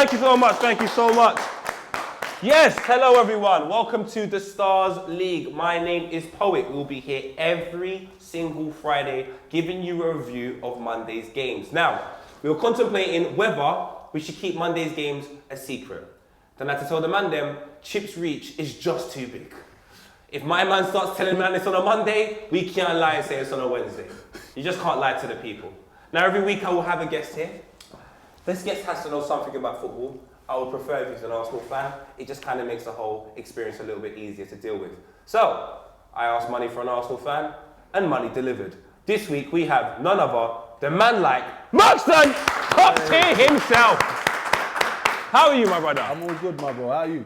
Thank you so much. Thank you so much. Yes, hello everyone. Welcome to the Starz League. My name is Poet. We'll be here every single Friday giving you a review of Monday's games. Now, we were contemplating whether we should keep Monday's games a secret. Then I had to tell the man them, Chip's reach is just too big. If my man starts telling man it's on a Monday, we can't lie and say it's on a Wednesday. You just can't lie to the people. Now every week I will have a guest here. This guest has to know something about football. I would prefer if he's an Arsenal fan. It just kind of makes the whole experience a little bit easier to deal with. So, I asked money for an Arsenal fan, and money delivered. This week we have none other than man like MERCSTON, top tier himself. How are you, my brother? I'm all good, my bro. How are you?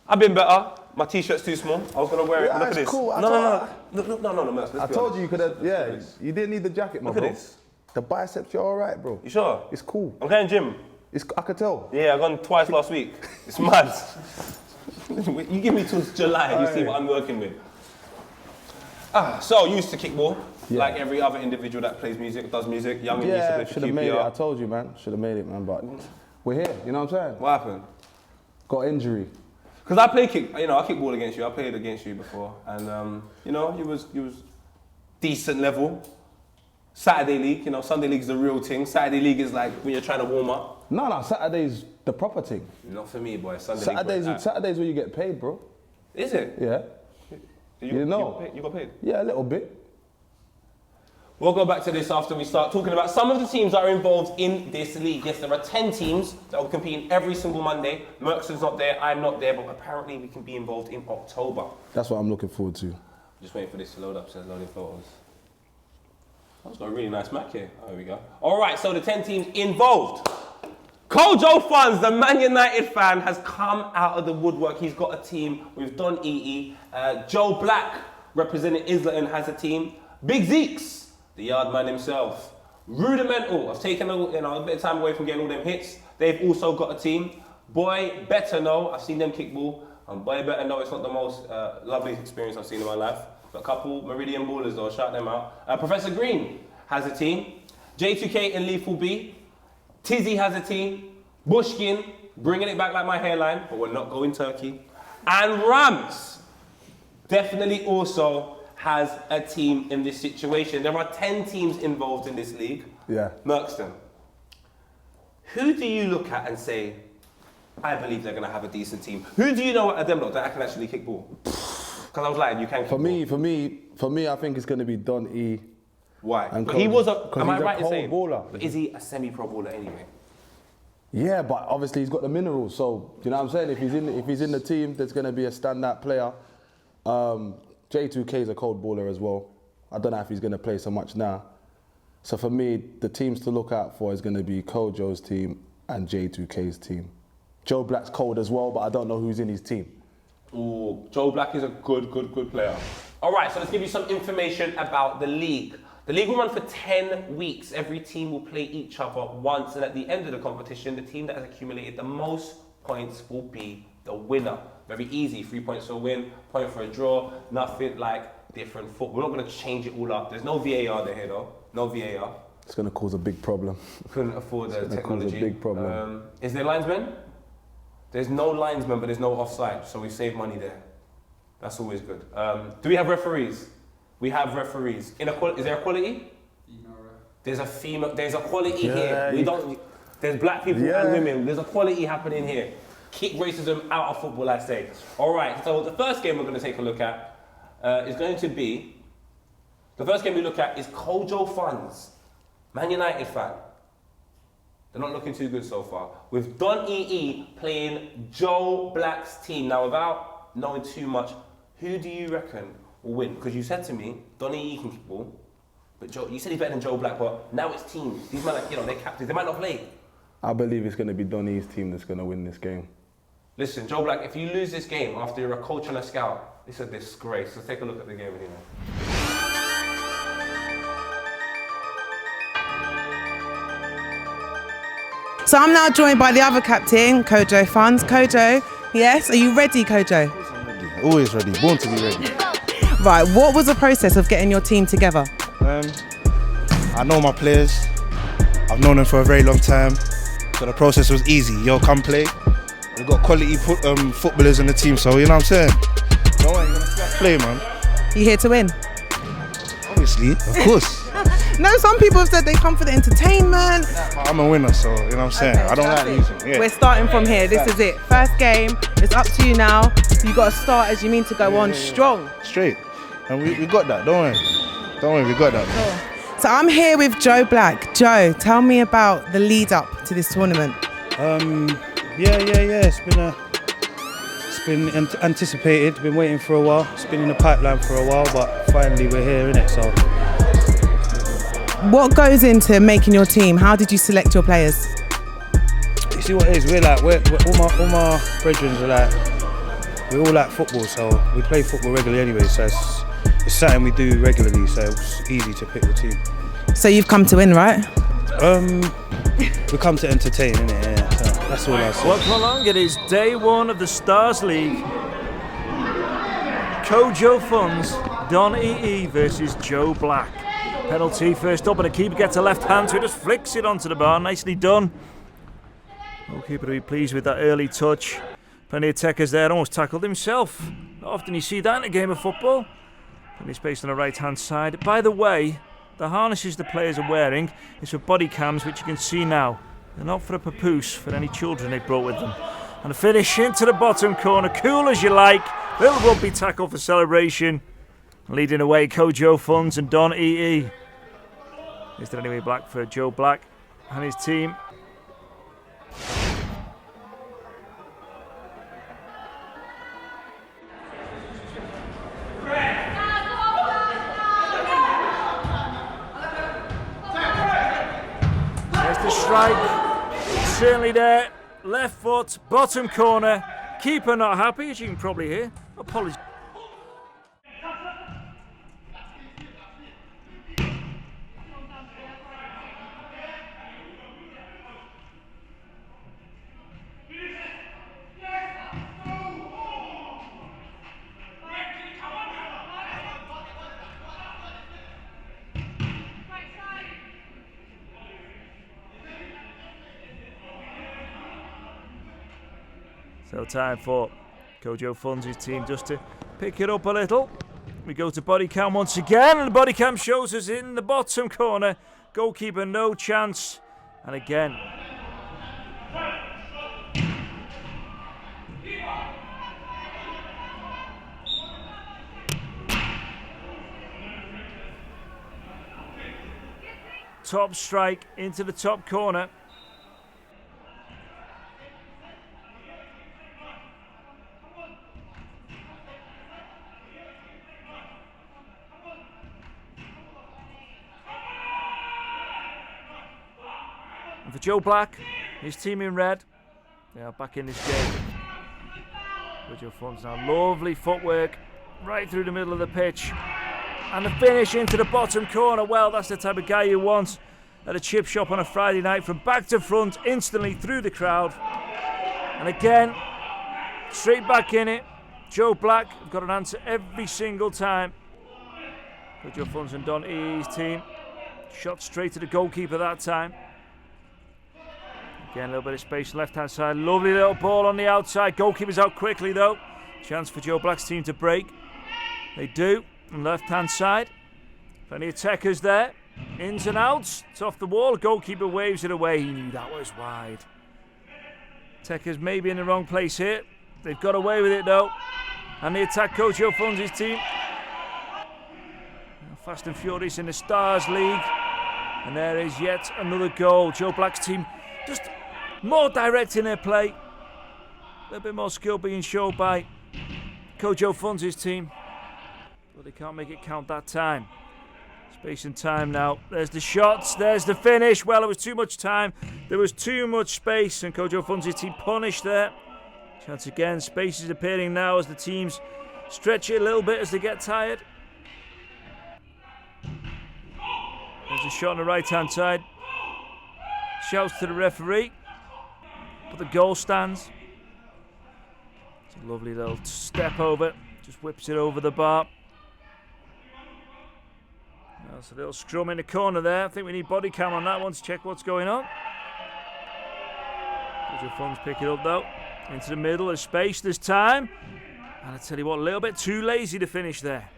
I've been better. My t-shirt's too small. I was gonna wear it. Look at this. Cool. No, Merc. I told you you could have. Yeah, you didn't need the jacket, my bro. Look at this. The biceps, you're all right, bro. You sure? It's cool. I'm going gym. I could tell. Yeah, I've gone twice last week. It's mad. You give me till July, you see what I'm working with. So used to kickball, like every other individual that plays music, does music. Young and used to play for should have made it. QPR. I told you, man. Should have made it, man. But we're here. You know what I'm saying? What happened? Got injury. Because I play kick. You know, I kickball against you. I played against you before, and you know, you was decent level. Saturday League, you know, Sunday League is the real thing. Saturday League is like when you're trying to warm up. No, Saturday's the proper thing. Not for me, boy. Saturday's where you get paid, bro. Is it? Yeah. You know. You got paid? Yeah, a little bit. We'll go back to this after we start talking about some of the teams that are involved in this league. Yes, there are 10 teams that will compete every single Monday. MERCSTON's not there, I'm not there, but apparently we can be involved in October. That's what I'm looking forward to. Just waiting for this to load up, so it's loading photos. That's got a really nice Mac here. Oh, here we go. All right, so the 10 teams involved. Kojo Funds, the Man United fan, has come out of the woodwork. He's got a team with Don EE. Joe Black, representing Islington, has a team. Big Zeeks, the yard man himself. Rudimental, I've taken a bit of time away from getting all them hits. They've also got a team. Boy Better Know, I've seen them kickball. And Boy Better Know, it's not the most lovely experience I've seen in my life. A couple Meridian ballers though, shout them out. Professor Green has a team. J2K and Lethal B. Tizzy has a team. Bushkin, bringing it back like my hairline, but we're not going Turkey. And Ramz definitely also has a team in this situation. There are 10 teams involved in this league. Yeah. MERCSTON, who do you look at and say, I believe they're gonna have a decent team? Who do you know at them lot that can actually kick ball? Because I was like, you can. For me, I think it's going to be Don E. Why? And But he was a. Am I right in cold saying? baller. But is he a semi-pro baller anyway? Yeah, but obviously he's got the minerals. So you know what I'm saying? If he's in the team, there's going to be a standout player. J2K is a cold baller as well. I don't know if he's going to play so much now. So for me, the teams to look out for is going to be Kojo's team and J2K's team. Joe Black's cold as well, but I don't know who's in his team. Ooh, Joe Black is a good player. All right, so let's give you some information about the league. The league will run for 10 weeks. Every team will play each other once, and at the end of the competition, the team that has accumulated the most points will be the winner. Very easy, 3 points for a win, point for a draw, nothing like different football. We're not going to change it all up. There's no VAR there here though, no VAR. It's going to cause a big problem. Couldn't afford the technology. Cause a big problem. Is there linesmen? There's no linesman, but there's no offside, so we save money there. That's always good. Do we have referees? We have referees. Is there equality? There's a female. There's equality here. We don't. There's black people and women. There's equality happening here. Keep racism out of football, I say. All right. So the first game we're going to take a look at is going to be. The first game we look at is Kojo Funds, Man United fan. They're not looking too good so far. With Don EE playing Joe Black's team. Now, without knowing too much, who do you reckon will win? Because you said to me, Don EE can kick ball, but you said he's better than Joe Black, but now it's teams. These men, they're captains. They might not play. I believe it's going to be Don EE's team that's going to win this game. Listen, Joe Black, if you lose this game after you're a coach and a scout, it's a disgrace. Let's take a look at the game anyway. So I'm now joined by the other captain, Kojo Funds. Kojo, yes, are you ready, Kojo? Of course I'm ready. Always ready, born to be ready. Right, what was the process of getting your team together? I know my players. I've known them for a very long time. So the process was easy. Yo, come play. We've got quality footballers in the team, so you know what I'm saying? Don't worry, you're gonna play, man. You here to win? Obviously, of course. No, some people have said they come for the entertainment. I'm a winner, so you know what I'm saying? Okay, I don't like that's losing. it. Yeah. We're starting from here. This is it. First game. It's up to you now. You got to start as you mean to go on strong. Straight. And we got that, don't worry. Don't worry, we got that. Cool. So I'm here with Joe Black. Joe, tell me about the lead up to this tournament. Yeah. It's been anticipated. Been waiting for a while. It's been in the pipeline for a while, but finally we're here, innit? So. What goes into making your team? How did you select your players? You see what it is? We're all my brethren are like, we all like football, so we play football regularly anyway. So it's something we do regularly, so it's easy to pick the team. So you've come to win, right? We come to entertain, innit? Yeah, so that's all I say. Welcome along. It is day one of the Starz League. Kojo Funds, Don EE versus Joe Black. Penalty first up, and the keeper gets a left hand, so he just flicks it onto the bar. Nicely done. Goalkeeper will be pleased with that early touch. Plenty of techers there, almost tackled himself. Not often you see that in a game of football. Plenty of space on the right hand side. By the way, the harnesses the players are wearing is for body cams, which you can see now. They're not for a papoose for any children they brought with them. And a finish into the bottom corner, cool as you like. Little rugby tackle for celebration. Leading away, Kojo Funds and Don EE. Is there anyway black for Joe Black and his team? There's the strike. Certainly there. Left foot, bottom corner. Keeper not happy, as you can probably hear. Apologies. So time for Kojo Funds' his team just to pick it up a little. We go to body cam once again, and the body cam shows us in the bottom corner. Goalkeeper no chance. And again. Top strike into the top corner. And for Joe Black, his team in red, they are back in this game. Kojo Funds now, lovely footwork right through the middle of the pitch. And the finish into the bottom corner. Well, that's the type of guy you want at a chip shop on a Friday night, from back to front, instantly through the crowd. And again, straight back in it. Joe Black have got an answer every single time. Kojo Funds and Don EE's team. Shot straight to the goalkeeper that time. Again, a little bit of space left hand side. Lovely little ball on the outside. Goalkeeper's out quickly though. Chance for Joe Black's team to break. They do. On the left hand side. Plenty of techers there. Ins and outs. It's off the wall. Goalkeeper waves it away. He knew that was wide. Techers maybe in the wrong place here. They've got away with it though. And they attack Kojo Funds' team. Fast and furious in the Starz League. And there is yet another goal. Joe Black's team just more direct in their play. A little bit more skill being shown by Kojo Funds' team. But they can't make it count that time. Space and time now. There's the shots. There's the finish. Well, it was too much time. There was too much space. And Kojo Funds' team punished there. Chance again. Space is appearing now as the teams stretch it a little bit as they get tired. There's a shot on the right-hand side. Shouts to the referee. But the goal stands. It's a lovely little step over. Just whips it over the bar. That's a little scrum in the corner there. I think we need body cam on that one to check what's going on. Kojo Funds pick it up though. Into the middle, there's space, there's time. And I tell you what, a little bit too lazy to finish there.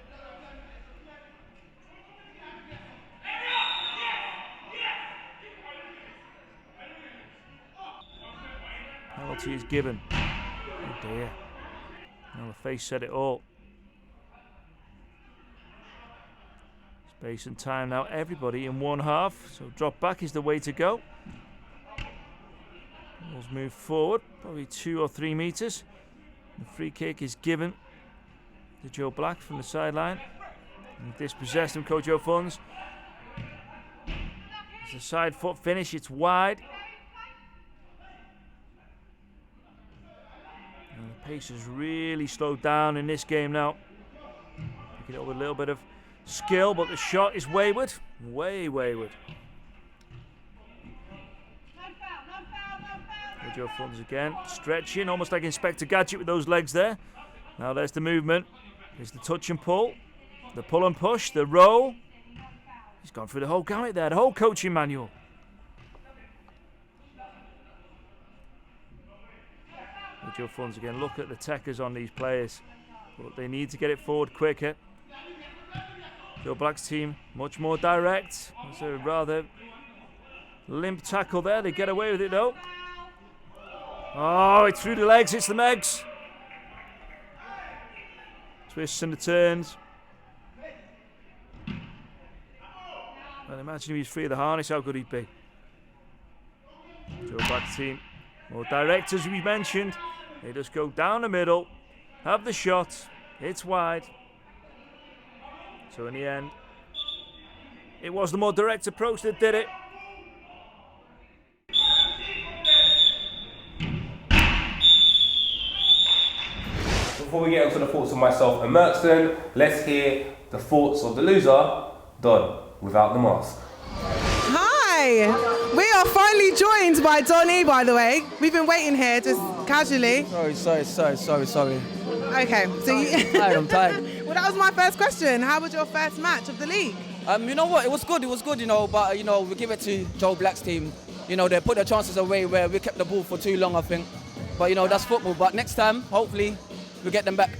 Penalty is given. Oh dear. Well, the face said it all. Space and time now, everybody in one half. So drop back is the way to go. Ball's moved forward, probably 2 or 3 meters. The free kick is given to Joe Black from the sideline. And dispossessed from Kojo Funds. It's a side foot finish, it's wide. And the pace has really slowed down in this game now. Pick it up with a little bit of skill, but the shot is wayward. Way wayward. Kojo Funds again, stretching, almost like Inspector Gadget with those legs there. Now there's the movement. There's the touch and pull. The pull and push, the roll. He's gone through the whole gamut there, the whole coaching manual. Kojo Funds again, look at the techers on these players. But they need to get it forward quicker. Joe Black's team, much more direct. It's a rather limp tackle there. They get away with it though. Oh, it's through the legs, it's the Megs. Twists and the turns. Well, imagine if he's free of the harness, how good he'd be. Joe Black's team, more direct as we mentioned. They just go down the middle, have the shot, it's wide. So in the end, it was the more direct approach that did it. Before we get into the thoughts of myself and MERCSTON, let's hear the thoughts of the loser, Don, without the mask. Hi! We are finally joined by Donny, by the way. We've been waiting here just casually. Sorry. Okay, so I'm tired. Well, that was my first question. How was your first match of the league? You know what? It was good, you know, but, you know, we give it to Joe Black's team. You know, they put their chances away where we kept the ball for too long, I think. But, you know, that's football. But next time, hopefully, we get them back.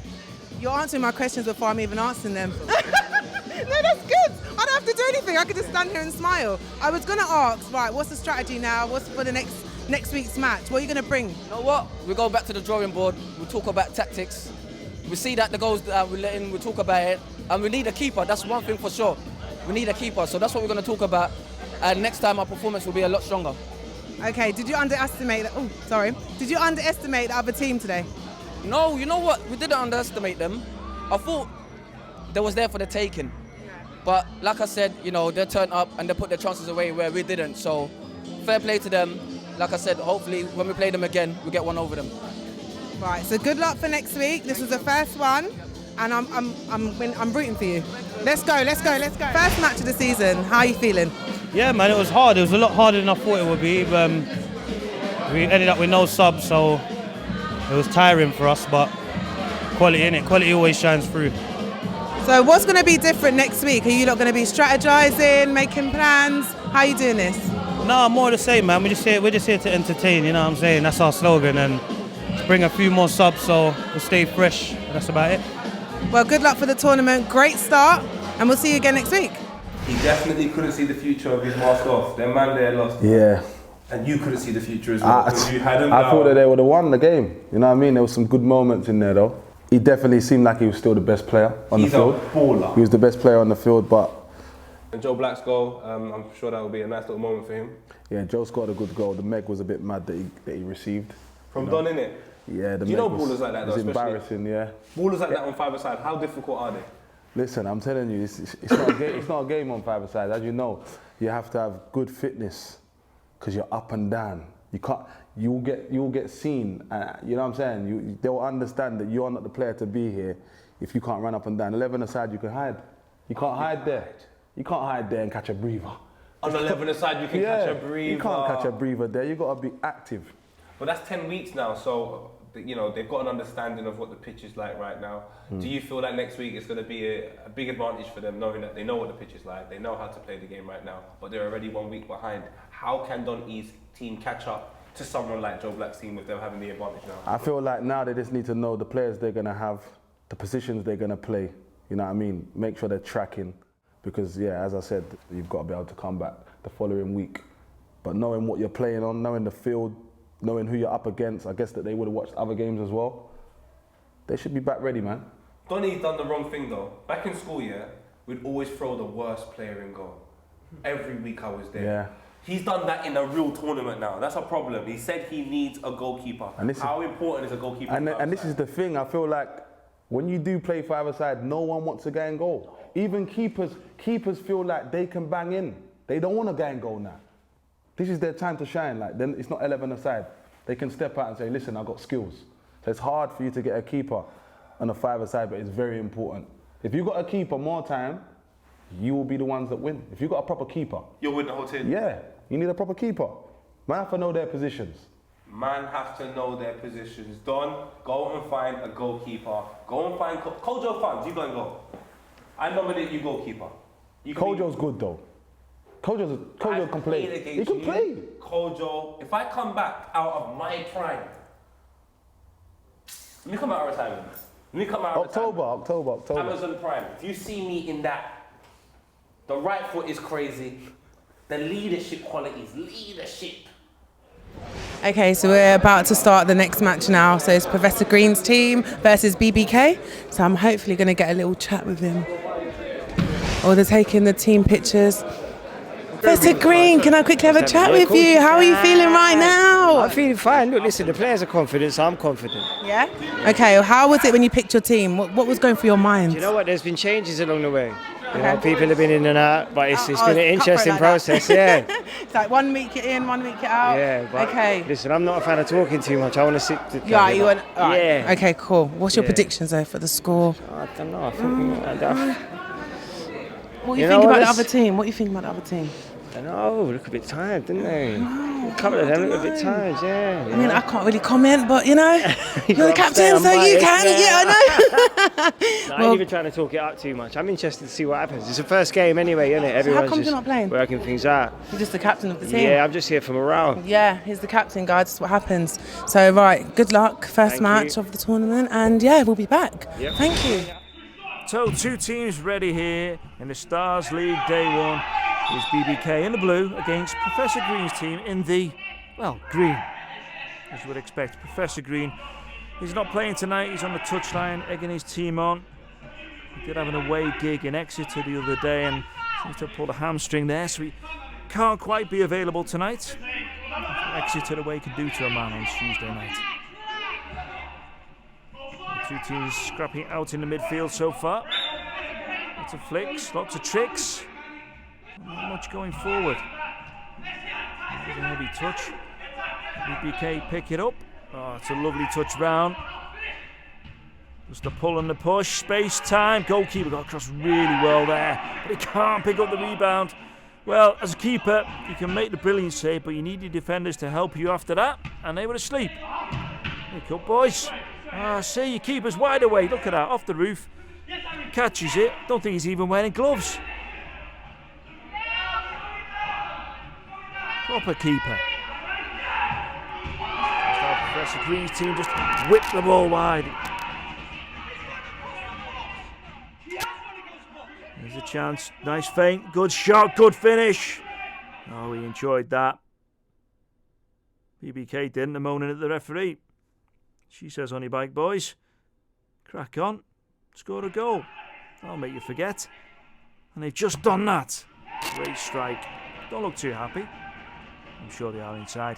You're answering my questions before I'm even answering them. No, that's good. I don't have to do anything. I could just stand here and smile. I was going to ask, right, what's the strategy now? What's for the next week's match? What are you going to bring? You know what? We go back to the drawing board. We talk about tactics. We see that the goals that we're letting, we talk about it. And we need a keeper. That's one thing for sure. We need a keeper. So that's what we're going to talk about. And next time our performance will be a lot stronger. Okay, did you underestimate that? Oh, sorry. Did you underestimate the other team today? No, you know what? We didn't underestimate them. I thought they was there for the taking. But like I said, you know, they turned up and they put their chances away where we didn't. So fair play to them. Like I said, hopefully when we play them again, we get one over them. Right, so good luck for next week. This was the first one, and I'm rooting for you. Let's go. First match of the season. How are you feeling? Yeah, man, it was hard. It was a lot harder than I thought it would be. We ended up with no subs, so it was tiring for us, but quality, innit? Quality always shines through. So what's going to be different next week? Are you not going to be strategizing, making plans? How are you doing this? No, more the same, man. We're just here to entertain, you know what I'm saying? That's our slogan, and bring a few more subs so we'll stay fresh. That's about it. Well, good luck for the tournament. Great start, and we'll see you again next week. He definitely couldn't see the future of his mask off. Their man there lost. Yeah. And you couldn't see the future as well. You had him I thought that they would have won the game. You know what I mean? There was some good moments in there though. He definitely seemed like he was still the best player on the field. He's a baller. He was the best player on the field, but... And Joe Black's goal, I'm sure that will be a nice little moment for him. Yeah, Joe scored a good goal. The Meg was a bit mad that he received. From Don, innit? Yeah, the Do you Meg know ballers like that though? It was embarrassing, yeah. Ballers like that on five-a-side, how difficult are they? Listen, I'm telling you, it's not a game on five-a-side. As you know, you have to have good fitness because you're up and down. You can't. You'll get seen. You know what I'm saying? They'll understand that you're not the player to be here if you can't run up and down. 11-a-side, you can hide. You can't hide there. You can't hide there and catch a breather. On 11-a-side, you can catch a breather. You can't catch a breather there. You got to be active. But that's 10 weeks now, so you know they've got an understanding of what the pitch is like right now. Do you feel that next week is going to be a big advantage for them, knowing that they know what the pitch is like, they know how to play the game right now, but they're already 1 week behind? How can Don E's team catch up to someone like Joe Black's team if they're having the advantage now? I feel like now they just need to know the players they're going to have, the positions they're going to play. You know what I mean? Make sure they're tracking. Because, yeah, as I said, you've got to be able to come back the following week. But knowing what you're playing on, knowing the field, knowing who you're up against, I guess that they would have watched other games as well. They should be back ready, man. Donny's done the wrong thing, though. Back in school, yeah, we'd always throw the worst player in goal. Every week I was there. Yeah. He's done that in a real tournament now. That's a problem. He said he needs a goalkeeper. How important is a goalkeeper? And this is the thing, I feel like when you do play five-a-side, no one wants to go and goal. Even keepers feel like they can bang in. They don't want to go and goal now. This is their time to shine. Like, then it's not 11 aside. They can step out and say, listen, I've got skills. So it's hard for you to get a keeper on a five-a-side, but it's very important. If you've got a keeper more time, you will be the ones that win. If you've got a proper keeper. You'll win the whole team? Yeah, you need a proper keeper. Man have to know their positions. Man have to know their positions. Don, go and find a goalkeeper. Go and find Kojo Funds, you go and go. I nominate you goalkeeper. Kojo's good though. Kojo can play. He can play. Kojo, if I come back out of my prime, let me come out of retirement. October. Amazon Prime. If you see me in that, the right foot is crazy. The leadership qualities, Okay, so we're about to start the next match now. So it's Professor Green's team versus BBK. So I'm hopefully going to get a little chat with him. Oh, they're taking the team pictures. Professor Green, can I quickly have a chat with you? How are you feeling right now? I'm feeling fine. Look, listen, the players are confident, so I'm confident. Yeah? Okay, well, how was it when you picked your team? What was going through your mind? Do you know what? There's been changes along the way. You know, people have been in and out, but it's been an interesting process, yeah. It's like 1 week you're in, 1 week you're out. Yeah, but okay. Listen, I'm not a fan of talking too much. I want to sit. Yeah, you want. Yeah. Okay, cool. What's your predictions though for the score? I don't know. I think what do you think about the other team? What do you think about the other team? I don't know. Look a bit tired, didn't they? A couple of them look a bit tired, yeah. I mean, I can't really comment, but you know, you're the captain, so you can. Yeah, I know. I ain't even trying to talk it up too much. I'm interested to see what happens. It's the first game anyway, isn't it? Everyone's how come you're not playing? Working things out. You're just the captain of the team. Yeah, I'm just here for morale. Yeah, he's the captain, guys. That's what happens. So, right, good luck. First match of the tournament, and yeah, we'll be back. Yep. Thank you. So, two teams ready here in the Starz League Day 1. Is BBK in the blue against Professor Green's team in the, well, green, as you would expect. Professor Green, he's not playing tonight. He's on the touchline, egging his team on. He did have an away gig in Exeter the other day and seems to have pulled a hamstring there, so he can't quite be available tonight. Exeter away can do to a man on Tuesday night. The two teams scrapping out in the midfield so far. Lots of flicks, lots of tricks. Not much going forward. There's a heavy touch. BBK pick it up. Oh, it's a lovely touch round. Just the pull and the push. Space, time. Goalkeeper got across really well there, but he can't pick up the rebound. Well, as a keeper, you can make the brilliant save, but you need your defenders to help you after that, and they were asleep. Pick up, boys. See, your keeper's wide awake. Look at that, off the roof. Catches it. Don't think he's even wearing gloves. Proper keeper. Professor Green's team just whipped the ball wide. There's a chance. Nice feint. Good shot. Good finish. Oh, we enjoyed that. BBK didn't. They're moaning at the referee. She says on your bike, boys. Crack on. Score a goal. I'll make you forget. And they've just done that. Great strike. Don't look too happy. I'm sure they are inside.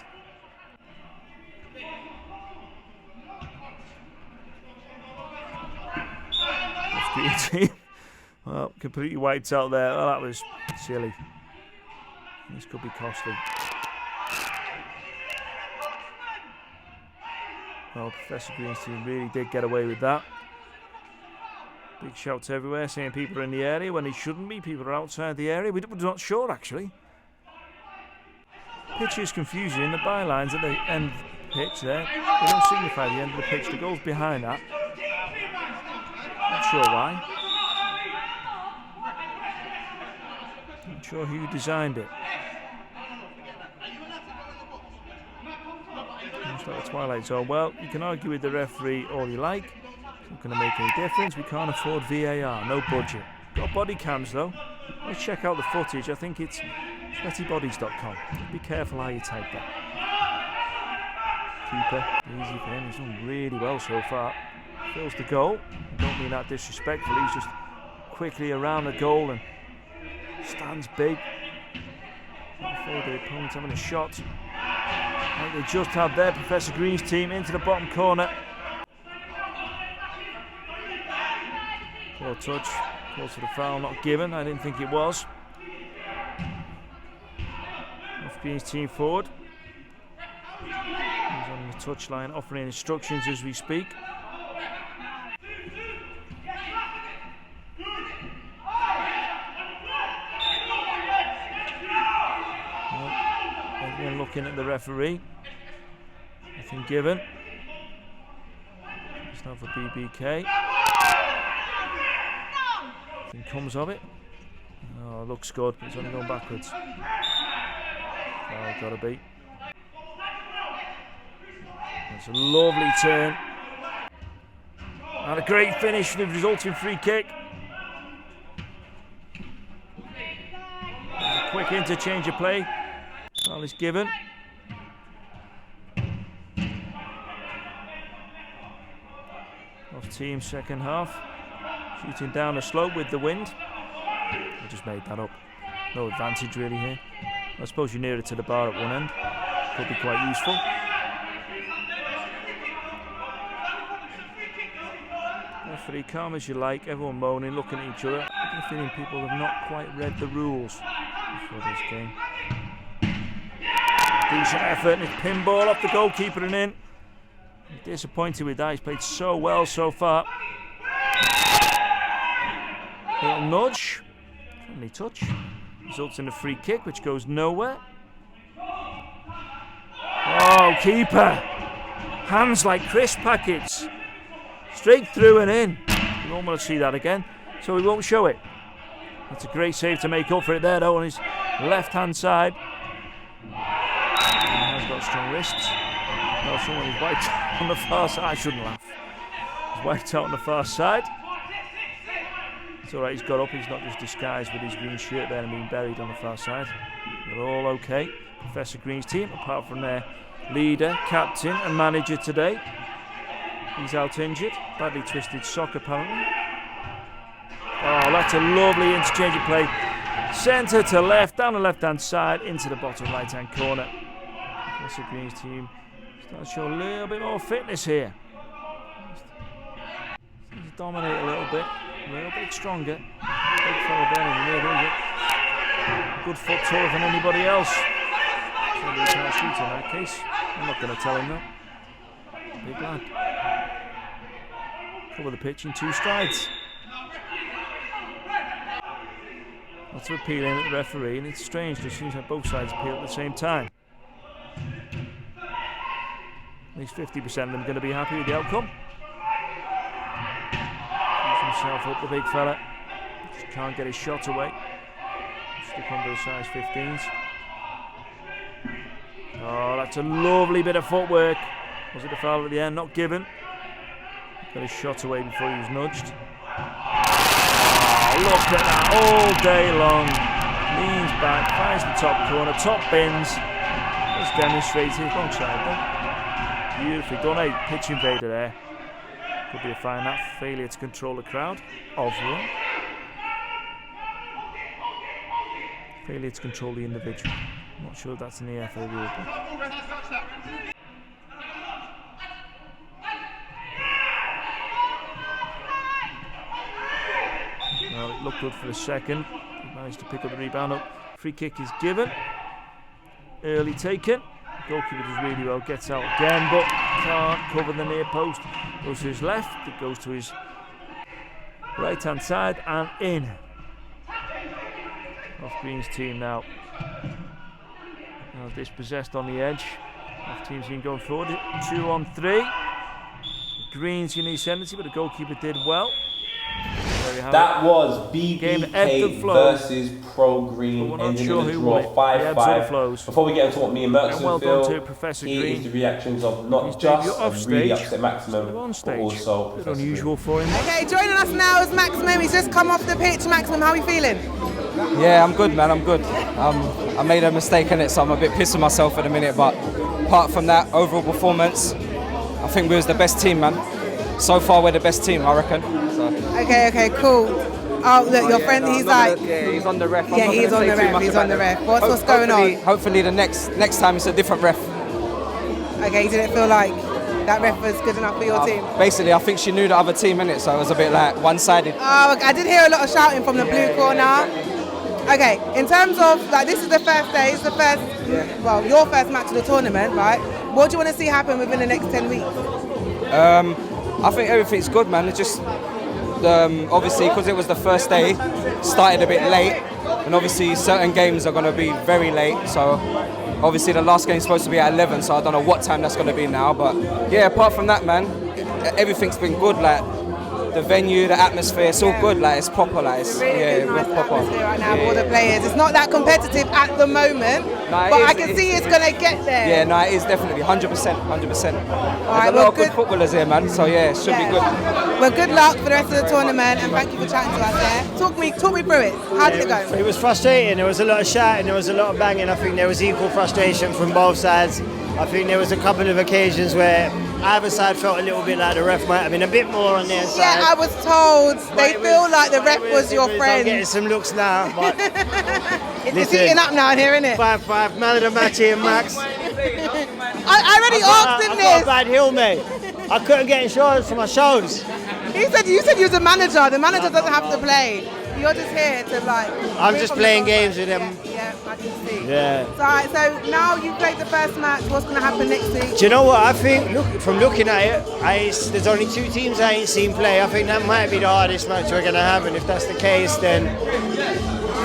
Green team. Well, completely wiped out there. Oh, that was silly. This could be costly. Well, Professor Green's team really did get away with that. Big shouts everywhere saying people are in the area when they shouldn't be. People are outside the area. We're not sure, actually. Pitch is confusing. The bylines at the end of the pitch there, they don't signify the end of the pitch. The goal's behind that. Not sure why. Not sure who designed it. Just like the Twilight Zone. Well, you can argue with the referee all you like. It's not going to make any difference. We can't afford VAR. No budget. Got body cams though. Let's check out the footage. I think it's sweatybodies.com. Be careful how you type that. Keeper, easy for him. He's done really well so far. Fills the goal. I don't mean that disrespectfully. He's just quickly around the goal and stands big. Not afraid the opponent's having a shot. Like they just had their Professor Green's team into the bottom corner. Poor touch. Close to the foul, not given. I didn't think it was. Off Green's team forward. He's on the touchline offering instructions as we speak. Everyone looking at the referee. Nothing given. It's now for BBK. Nothing comes of it. Oh, looks good, but it's only going backwards. Oh, gotta be. It's a lovely turn. And a great finish with the resulting free kick. A quick interchange of play. Foul is given. Off team second half. Shooting down the slope with the wind. I just made that up. No advantage really here. I suppose you're nearer to the bar at one end. Could be quite useful. Referee calm as you like. Everyone moaning, looking at each other. I get a feeling people have not quite read the rules before this game. Decent effort and it's pinball off the goalkeeper and in. I'm disappointed with that. He's played so well so far. Little nudge, friendly touch, results in a free kick which goes nowhere. Oh, keeper, hands like crisp packets, straight through and in. You don't want to see that again, so we won't show it. That's a great save to make up for it there though on his left hand side. He's got strong wrists. No, someone is wiped on the far side. I shouldn't laugh. He's wiped out on the far side. It's alright, he's got up, he's not just disguised with his green shirt there and being buried on the far side. They're all okay. Professor Green's team, apart from their leader, captain and manager today. He's out injured, badly twisted sock apparently. Oh, that's a lovely interchange of play. Centre to left, down the left hand side, into the bottom right hand corner. Professor Green's team starts to show a little bit more fitness here. He's dominate a little bit stronger. Big fella down in the middle. Good foot taller than anybody else. So he can't shoot in that case. I'm not going to tell him that. Big lad. Cover the pitch in 2 strides. Lots of appealing at the referee, and it's strange because it seems like both sides appeal at the same time. At least 50% of them are going to be happy with the outcome. Himself up, the big fella. Just can't get his shot away. Stick under the size 15s. Oh, that's a lovely bit of footwork. Was it a foul at the end? Not given. Got his shot away before he was nudged. Oh, look at that all day long. Leans back, finds the top corner, top bins. Just demonstrated. Wrong side then. Beautifully done. A pitch invader there. Could be a fine that. Failure to control the crowd. Overall. Failure to control the individual. I'm not sure if that's in the FA rule book. Well, it looked good for a second. He managed to pick up the rebound up. Free kick is given. Early taken. Goalkeeper does really well, gets out again, but can't cover the near post. Goes to his left, it goes to his right hand side and in. Off Green's team now. Now dispossessed on the edge. Off team's been going forward. 2-on-3. Green's in the ascendancy, but the goalkeeper did well. Very have That it. was Game ebbed BBK and flowed. versus Pro Green, But we're not ending sure in a who draw won it. The ebbs or the 5-5. flows. Before we get into what me and And MERCSTON well done feel, to Professor here Green. is the reactions of not His just debut off a really stage. upset Maximum, Still on but stage. also A bit Professor unusual for him. Okay, joining us now is Maximum. He's just come off the pitch. Maximum, how are you feeling? Yeah, I'm good, man. I'm good. I made a mistake in it, so I'm a bit pissed with myself at the minute. But apart from that, overall performance, I think we was the best team, man. So far, we're the best team, I reckon. So. Okay, cool. Oh, look, your friend, he's like... he's on the ref. Yeah, he's on the ref. He's on the ref. What's going on? Hopefully, the next time it's a different ref. Okay, you didn't feel like that ref was good enough for your team? Basically, I think she knew the other team in it, so it was a bit like one-sided. Oh, I did hear a lot of shouting from the blue corner. Okay, in terms of, like, this is the first day, it's the first, well, your first match of the tournament, right? What do you want to see happen within the next 10 weeks? I think everything's good, man. It's just, obviously, because it was the first day, started a bit late, and obviously certain games are going to be very late, so obviously the last game's supposed to be at 11, so I don't know what time that's going to be now, but yeah, apart from that, man, everything's been good, like, the venue, the atmosphere, it's all good, like, it's proper, like, it's, Really nice atmosphere right now with all the players. It's not that competitive at the moment, but I can see it's going to get there. Yeah, no, it is definitely, 100%, 100%. There's a lot of good footballers here, man, so yeah, it should be good. Well, good luck for the rest of the tournament, and thank you for chatting to us there. Talk me through it. How did it go? It was frustrating. There was a lot of shouting, there was a lot of banging. I think there was equal frustration from both sides. I think there was a couple of occasions where either side felt a little bit like the ref might have been a bit more on their side. Yeah, I was told they feel like the ref was your friend. I'm getting some looks now, but it's heating up now here, isn't it? 5-5, man of the match here, Max. I already asked him I've this. got a bad heel, mate. I couldn't get insurance for my shoulders. You said you was a manager. The manager doesn't have to play. You're just here to like. I'm just playing games with them. Yeah, I can see. Yeah. So, alright, so now you played the first match. What's going to happen next week? Do you know what? I think, from looking at it, there's only 2 teams I ain't seen play. I think that might be the hardest match we're going to have, and if that's the case, then...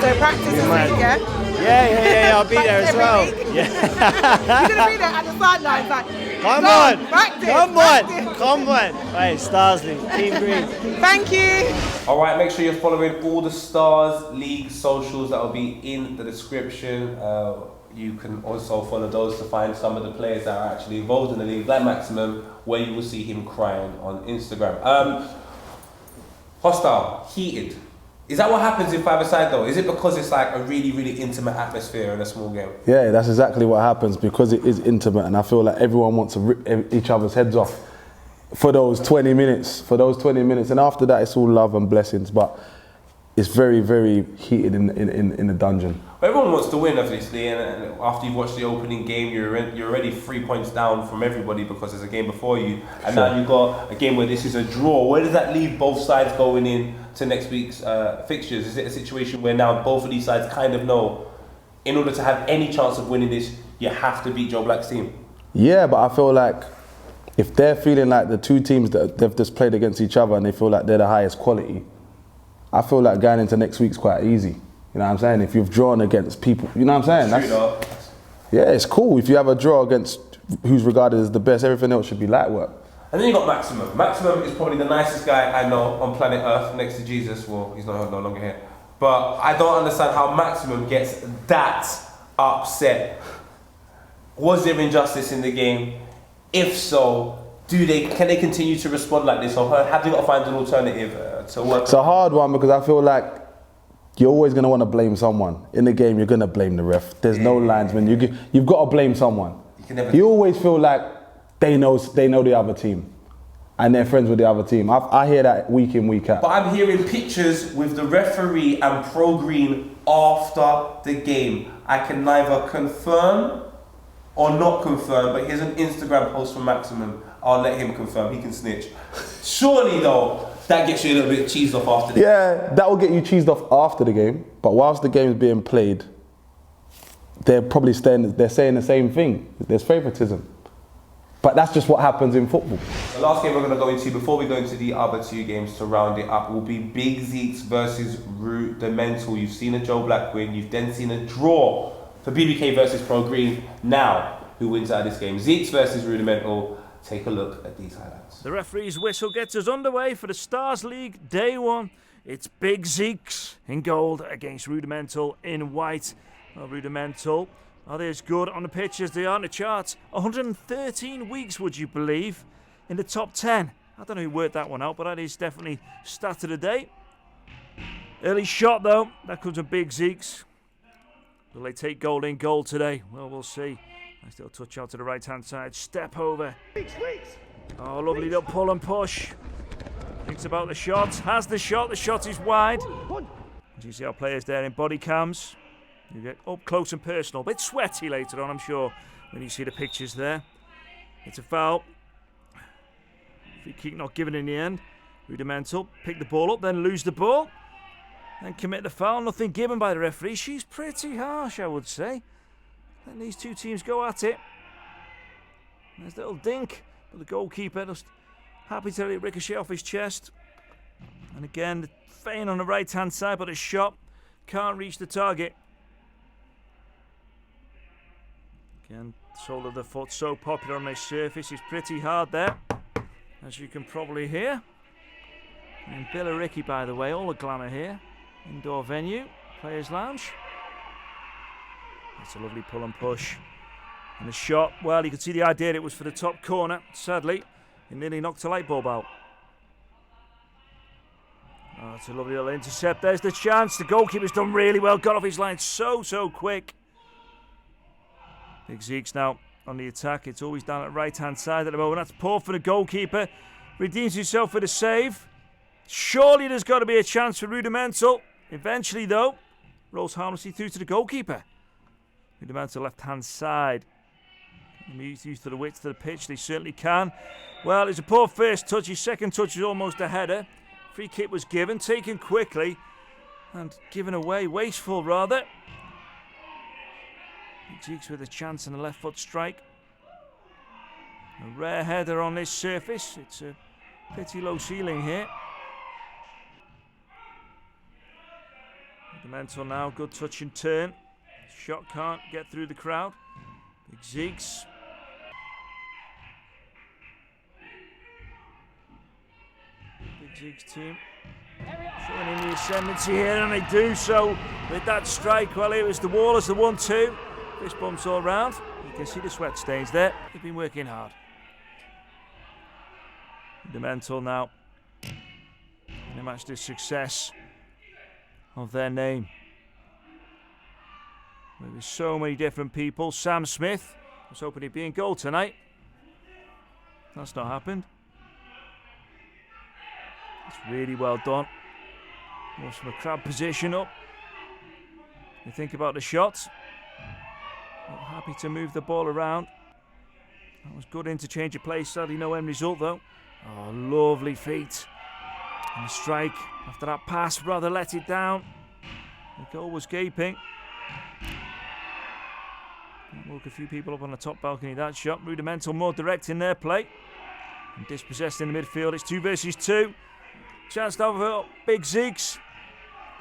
So practice this week, yeah? Yeah, I'll be there as well. Yeah. You're going to be there at the sidelines, like, Come on! Practice. Come on! Right, Starz League, Team Green. Thank you. All right, make sure you're following all the Starz League socials that will be in the description. You can also follow those to find some of the players that are actually involved in the league, like Maximum, where you will see him crying on Instagram. Hostile, heated. Is that what happens in five-a-side though? Is it because it's like a really, really intimate atmosphere in a small game? Yeah, that's exactly what happens because it is intimate, and I feel like everyone wants to rip each other's heads off for those 20 minutes. And after that, it's all love and blessings, but it's very, very heated in the dungeon. But everyone wants to win, obviously, and after you've watched the opening game, you're already 3 points down from everybody because there's a game before you, and now you've got a game where this is a draw. Where does that leave both sides going in to next week's fixtures? Is it a situation where now both of these sides kind of know, in order to have any chance of winning this, you have to beat Joe Black's team? Yeah, but I feel like if they're feeling like the two teams that they've just played against each other and they feel like they're the highest quality, I feel like going into next week's quite easy. You know what I'm saying? If you've drawn against people, you know what I'm saying? Yeah, it's cool. If you have a draw against who's regarded as the best, everything else should be light work. And then you got Maximum. Maximum is probably the nicest guy I know on planet Earth next to Jesus. Well, he's no longer here. But I don't understand how Maximum gets that upset. Was there injustice in the game? If so, can they continue to respond like this, or have they got to find an alternative to work? It's a hard one because I feel like you're always going to want to blame someone. In the game, you're going to blame the ref. There's no linesman. You've got to blame someone. You always feel like they know the other team and they're friends with the other team. I hear that week in, week out. But I'm hearing pictures with the referee and Pro Green after the game. I can neither confirm or not confirm, but here's an Instagram post from Maximum. I'll let him confirm, he can snitch. Surely though, that gets you a little bit cheesed off after the game. Yeah, that will get you cheesed off after the game, but whilst the game is being played, they're probably saying the same thing. There's favouritism. But that's just what happens in football. The last game we're going to go into, before we go into the other 2 games to round it up, will be Big Zeeks versus Rudimental. You've seen a Joe Black win, you've then seen a draw for BBK versus Pro Green. Now, who wins out of this game? Zeeks versus Rudimental. Take a look at these highlights. The referee's whistle gets us underway for the Starz League Day 1. It's Big Zeeks in gold against Rudimental in white. Well, Rudimental, are they as good on the pitch as they are on the charts? 113 weeks, would you believe, in the top 10. I don't know who worked that one out, but that is definitely stat of the day. Early shot, though. That comes from Big Zeeks. Will they take gold in gold today? Well, we'll see. Nice little touch out to the right-hand side. Step over. Oh, lovely little pull and push. Thinks about the shot. Has the shot. The shot is wide. As you see our players there in body cams. You get up close and personal. A bit sweaty later on, I'm sure, when you see the pictures there. It's a foul. Free kick not given in the end. Rudimental pick the ball up, then lose the ball. Then commit the foul. Nothing given by the referee. She's pretty harsh, I would say. Letting these two teams go at it. There's a little dink. But the goalkeeper just happy to let it ricochet off his chest. And again, the feint on the right-hand side, but a shot can't reach the target. Again, sole of the foot so popular on this surface. It's pretty hard there, as you can probably hear. And Billericay, by the way, all the glamour here. Indoor venue, Players Lounge. It's a lovely pull and push. And the shot, well, you could see the idea it was for the top corner. Sadly, it nearly knocked a light bulb out. Oh, it's a lovely little intercept. There's the chance. The goalkeeper's done really well. Got off his line so quick. Big Zeeks now on the attack. It's always down at the right-hand side at the moment. That's poor for the goalkeeper. Redeems himself with a save. Surely there's got to be a chance for Rudimental. Eventually, though, rolls harmlessly through to the goalkeeper. Rudimental left-hand side. Used to the width of the pitch, they certainly can. Well, it's a poor first touch. His second touch is almost a header. Free kick was given, taken quickly, and given away. Wasteful, rather. Zeeks with a chance and a left foot strike. A rare header on this surface. It's a pretty low ceiling here. Rudimental now, good touch and turn. Shot can't get through the crowd. Big Zeeks. Big Zeeks team showing in the ascendancy here, and they do so with that strike. Well, it was the wall as the 1-2. Fist bumps all round. You can see the sweat stains there. They've been working hard. Rudimental now. They match the success of their name. There's so many different people. Sam Smith was hoping he'd be in goal tonight. That's not happened. It's really well done. Moves from a crab position up. You think about the shots. Not happy to move the ball around. That was good interchange of play. Sadly, no end result though. Oh, lovely feet. And the strike after that pass, rather let it down. The goal was gaping. Woke a few people up on the top balcony. That shot. Rudimental more direct in their play. And dispossessed in the midfield. It's 2 versus 2. Chance to over Big Zeeks.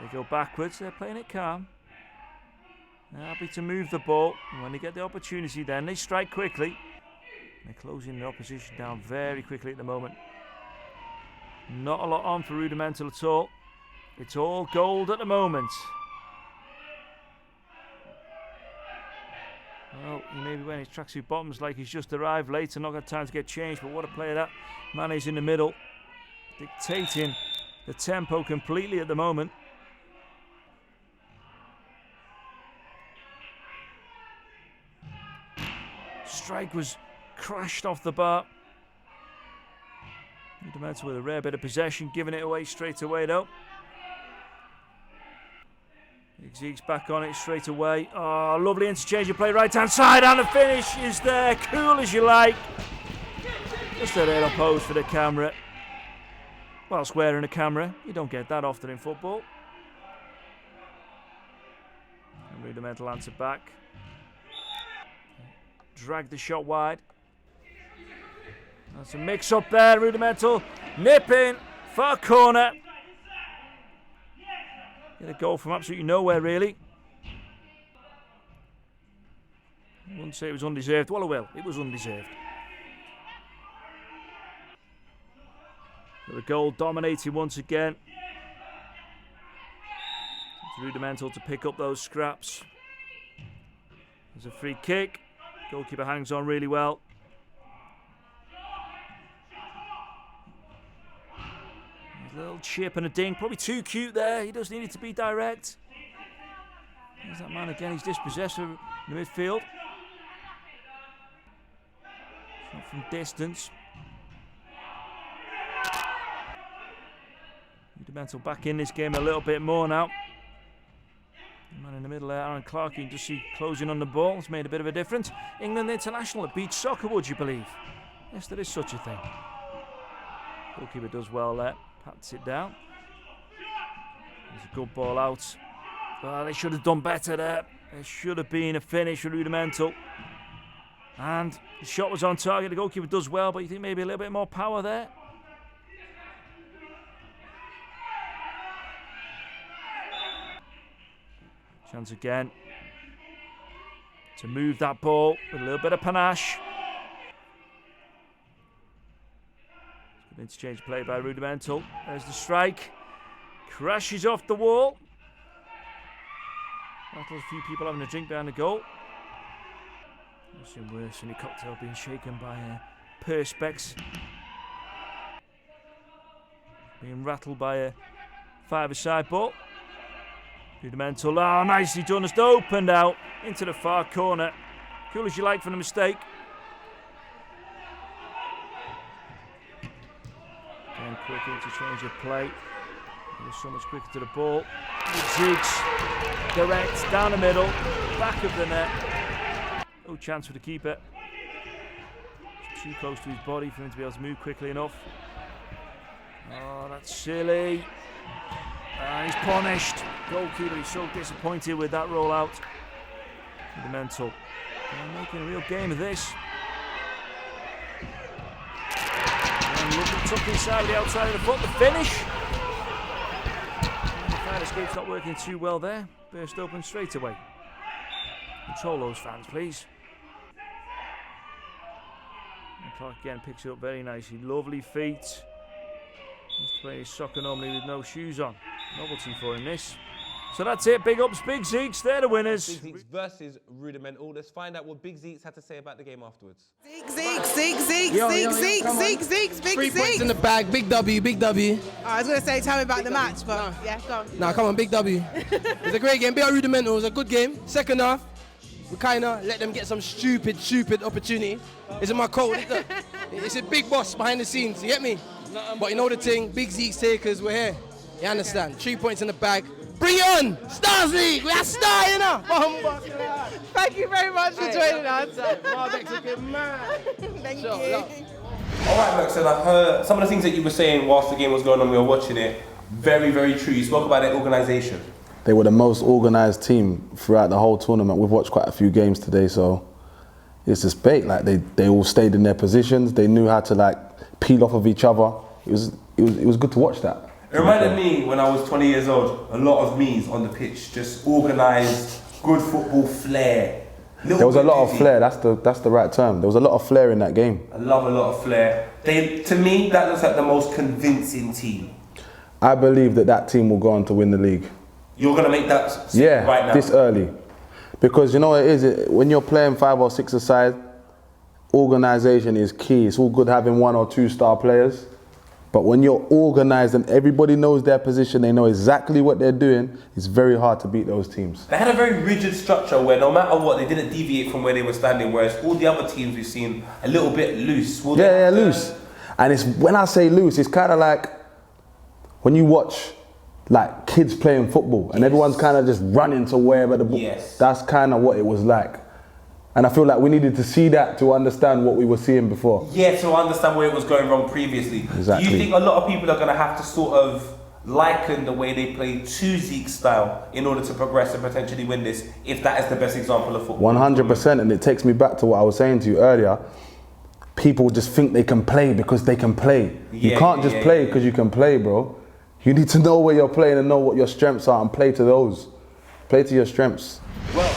They go backwards. They're playing it calm. They're happy to move the ball. And when they get the opportunity, then they strike quickly. They're closing the opposition down very quickly at the moment. Not a lot on for Rudimental at all. It's all gold at the moment. Well, he may be wearing his tracksuit bottoms like he's just arrived late and not got time to get changed, but what a player that man is in the middle, dictating the tempo completely at the moment. Strike was crashed off the bar. Rudimental with a rare bit of possession, giving it away straight away though. Big Zeeks back on it straight away. Oh, lovely interchange of play, right hand side, and the finish is there, cool as you like. Just a little pose for the camera. Whilst wearing a camera, you don't get that often in football. And Rudimental answer back. Drag the shot wide. That's a mix up there, Rudimental. Nip in, far corner. Get a goal from absolutely nowhere, really. I wouldn't say it was undeserved. Well, I will. It was undeserved. But the goal dominating once again. Rudimental to pick up those scraps. There's a free kick. Goalkeeper hangs on really well. A little chip and a ding. Probably too cute there. He does need it to be direct. There's that man again. He's dispossessed in the midfield. Shot from distance. Rudimental back in this game a little bit more now. The man in the middle there, Aaron Clark, you can just see closing on the ball. It's made a bit of a difference. England international at beach soccer, would you believe? Yes, there is such a thing. Goalkeeper does well there. Pats it down. There's a good ball out. They should have done better there. There should have been a finish for Rudimental. And the shot was on target. The goalkeeper does well, but you think maybe a little bit more power there? Chance again to move that ball with a little bit of panache. Good interchange play by Rudimental. There's the strike. Crashes off the wall. Rattles a few people having a drink behind the goal. I've seen worse than a cocktail being shaken by perspex. Being rattled by a five-a-side ball. Rudimental, nicely done, just opened out into the far corner. Cool as you like for the mistake. Again, quick interchange of play. There's so much quicker to the ball. Big Zeeks, direct, down the middle, back of the net. No chance for the keeper. It's too close to his body for him to be able to move quickly enough. Oh, that's silly. He's punished. Goalkeeper is so disappointed with that rollout. Rudimental. They're making a real game of this. And looking tucked inside with the outside of the foot. The finish. And the fire escape's not working too well there. Burst open straight away. Control those fans, please. And Clark again picks it up very nicely. Lovely feet. He's playing soccer normally with no shoes on. Novelty for him, this. So that's it. Big ups, Big Zeeks. They're the winners. Big Zeeks versus Rudimental. Let's find out what Big Zeeks had to say about the game afterwards. Zeeks, Big 3 Zeeks. points in the bag, big W, big W. I was going to say, tell me about the match, but yeah, go on. Nah, come on, big W. It was a great game. Big Rudimental, it was a good game. Second half, we kind of let them get some stupid opportunity. It's in my code. It's a big boss behind the scenes, you get me? But you know the thing, Big Zeeks takers, we're here. You understand? 3 points in the bag. Bring it on! Starz League! We are star, you know! Thank you very much for joining us. Thank you. All right, MERCSTON, I heard some of the things that you were saying whilst the game was going on, we were watching it. Very, very true. You spoke about their organisation. They were the most organised team throughout the whole tournament. We've watched quite a few games today, so it's just bait. Like they all stayed in their positions. They knew how to like peel off of each other. It was good to watch that. It reminded me when I was 20 years old, a lot of me's on the pitch, just organised, good football flair. There was a lot of flair, that's the right term. There was a lot of flair in that game. I love a lot of flair. To me, that looks like the most convincing team. I believe that team will go on to win the league. You're going to make that right now? This early. Because you know what it is, when you're playing 5 or 6 aside, organisation is key. It's all good having 1 or 2 star players. But when you're organised and everybody knows their position, they know exactly what they're doing, it's very hard to beat those teams. They had a very rigid structure where no matter what, they didn't deviate from where they were standing, whereas all the other teams we've seen a little bit loose. Yeah, loose. And it's when I say loose, it's kind of like when you watch like kids playing football and everyone's kind of just running to wherever the ball. Yes. That's kind of what it was like. And I feel like we needed to see that to understand what we were seeing before. Yeah, to understand where it was going wrong previously. Exactly. Do you think a lot of people are going to have to sort of liken the way they play to Zeke's style in order to progress and potentially win this, if that is the best example of football? 100%, and it takes me back to what I was saying to you earlier. People just think they can play because they can play. You can't just play because you can play, bro. You need to know where you're playing and know what your strengths are and play to those. Play to your strengths. Well,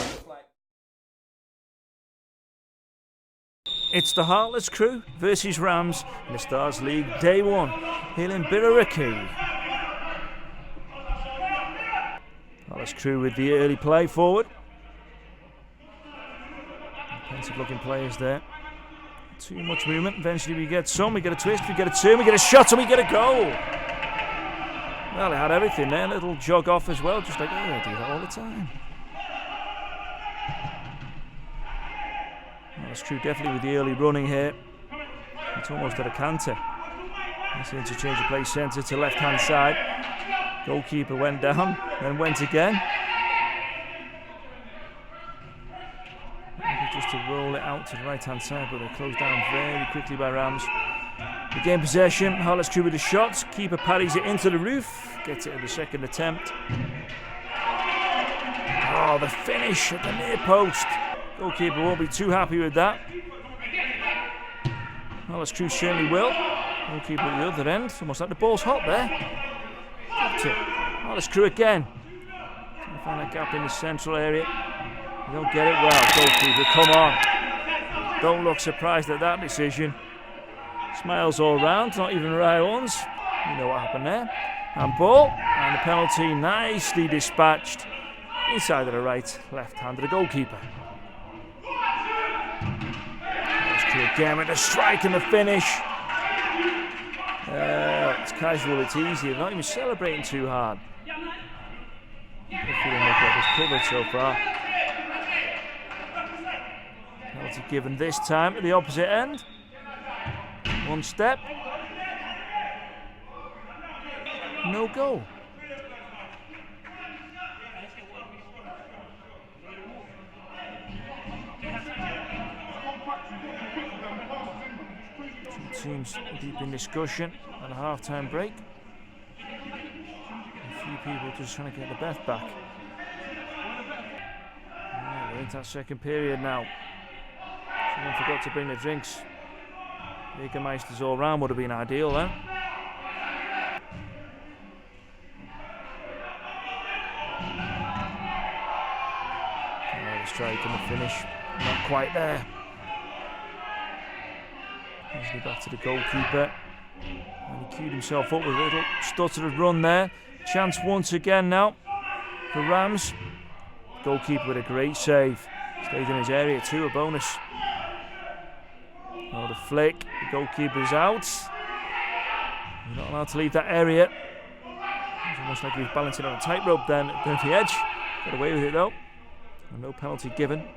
it's the Heartless crew versus Ramz in the Starz League Day 1 here in Birariki. Heartless crew with the early play forward. Defensive looking players there. Too much movement. Eventually we get some. We get a twist, we get a turn, we get a shot, and we get a goal. Well, it had everything there. A little jog off as well, just like, oh, I do that all the time. Heartless crew definitely with the early running here. It's almost at a canter. Nice interchange of play centre to left-hand side. Goalkeeper went down, then went again. Just to roll it out to the right-hand side, but they're closed down very quickly by Ramz. Regain possession, Heartless crew with a shot. Keeper parries it into the roof, gets it at the second attempt. Oh, the finish at the near post. Goalkeeper won't be too happy with that. Heartless crew certainly will. Goalkeeper at the other end, almost like the ball's hot there. Got it. Heartless crew again. Trying to find that gap in the central area. You don't get it well, goalkeeper, come on. Don't look surprised at that decision. Smiles all round, not even right ones. You know what happened there. Handball, and the penalty nicely dispatched inside of the right, left hand of the goalkeeper. Again with the strike and the finish. It's casual, it's easy. They're not even celebrating too hard. I'm feeling they've got this covered so far. Penalty given this time at the opposite end. One step. No goal. Two teams deep in discussion at a half-time break. A few people just trying to get the breath back. Yeah, we're into that second period now. Someone forgot to bring the drinks. Jägermeisters all round would have been ideal then. The strike and the finish, not quite there. Easily back to the goalkeeper. And he queued himself up with a little stuttered run there. Chance once again now for Ramz. Goalkeeper with a great save. Stayed in his area too, a bonus. Oh, the flick, the goalkeeper's out. He's not allowed to leave that area. It's almost like he was balancing on a tightrope then at the edge. Got away with it though. And no penalty given.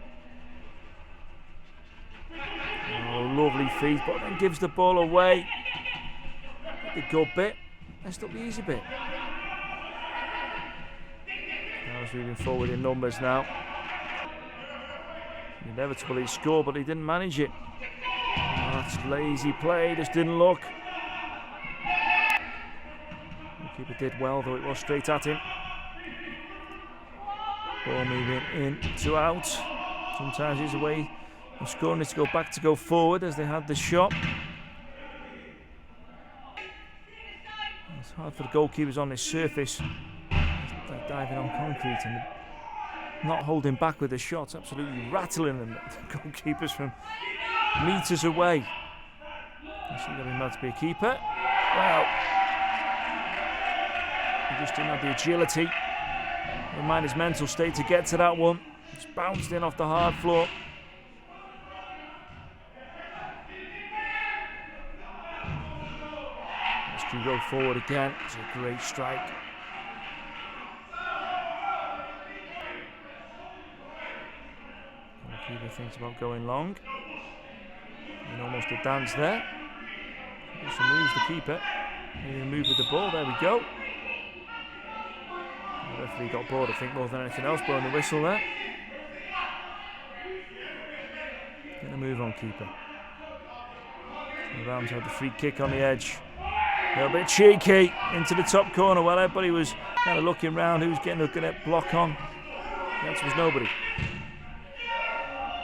Oh, lovely feet, but then gives the ball away. The good bit, messed up the easy bit. Now he's moving forward in numbers now. Inevitable he scored, but he didn't manage it. Oh, that's lazy play, just didn't look. The keeper did well, though it was straight at him. Ball moving in to out. Sometimes it's away. And scoring it to go back to go forward as they had the shot. It's hard for the goalkeepers on this surface. They're diving on concrete and not holding back with the shots, absolutely rattling them. The goalkeepers from metres away. Is he going to be mad to be a keeper? Well, he just didn't have the agility. Never mind his mental state to get to that one. It's bounced in off the hard floor. Let's go forward again. It's a great strike. Goalkeeper thinks about going long. And almost a dance there. Also moves the keeper. Maybe a move with the ball. There we go. The referee got bored, I think, more than anything else, blowing the whistle there. Get a move on, keeper. The Ramz had the free kick on the edge. A little bit cheeky into the top corner. Well, everybody was kind of looking round. Who's getting a good block on? The answer was nobody.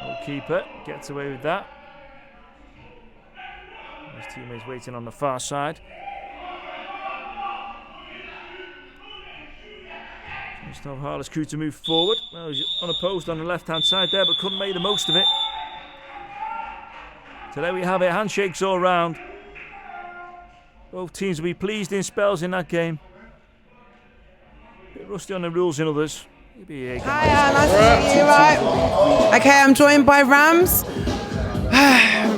Goalkeeper gets away with that. His teammates waiting on the far side. Just have Heartless crew to move forward. Well, he's unopposed on the left-hand side there, but couldn't make the most of it. So there we have it. Handshakes all round. Both teams will be pleased in spells in that game. Rusty on the rules in others. Hi, nice to meet you. Right. Okay, I'm joined by Ramz.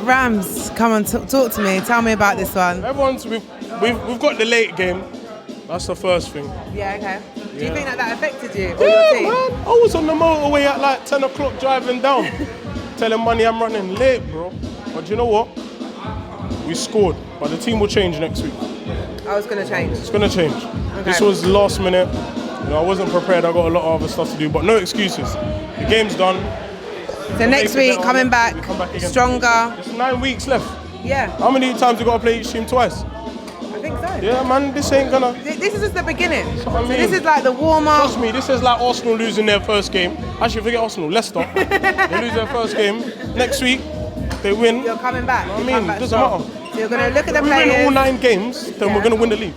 Ramz, come on, talk to me. Tell me about this one. We've got the late game. That's the first thing. Yeah, okay. Do you think that affected you or Yeah, your team? man. I was on the motorway at like 10 o'clock driving down, telling Money I'm running late, bro. But you know what? We scored, but the team will change next week. Oh, it's going to change? It's going to change. Okay. This was last minute. You know, I wasn't prepared. I got a lot of other stuff to do, but no excuses. The game's done. So next week, coming back, stronger. There's 9 weeks left. Yeah. How many times you got to play each team twice? I think so. Yeah, man, this ain't gonna... This is just the beginning. So I mean, this is like the warm-up. Trust me, this is like Arsenal losing their first game. Actually, forget Arsenal, Leicester. They lose their first game. Next week, they win. You're coming back. I mean, it doesn't matter. So you're going to look at the If we players. win all 9 games, then we're going to win the league.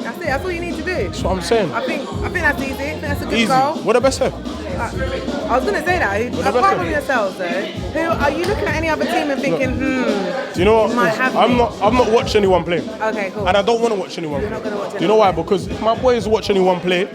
That's it. That's all you need to do. That's what I'm saying. I think that's easy. I think that's a good Easy. goal. What the best here? I was going to say that. Apart from yourselves, though, who are you looking at any other team and thinking, Do you know what? might have I'm me? not watching anyone play. Okay, cool. And I don't want to watch anyone play. Do you know why? Because if my boys watch anyone play,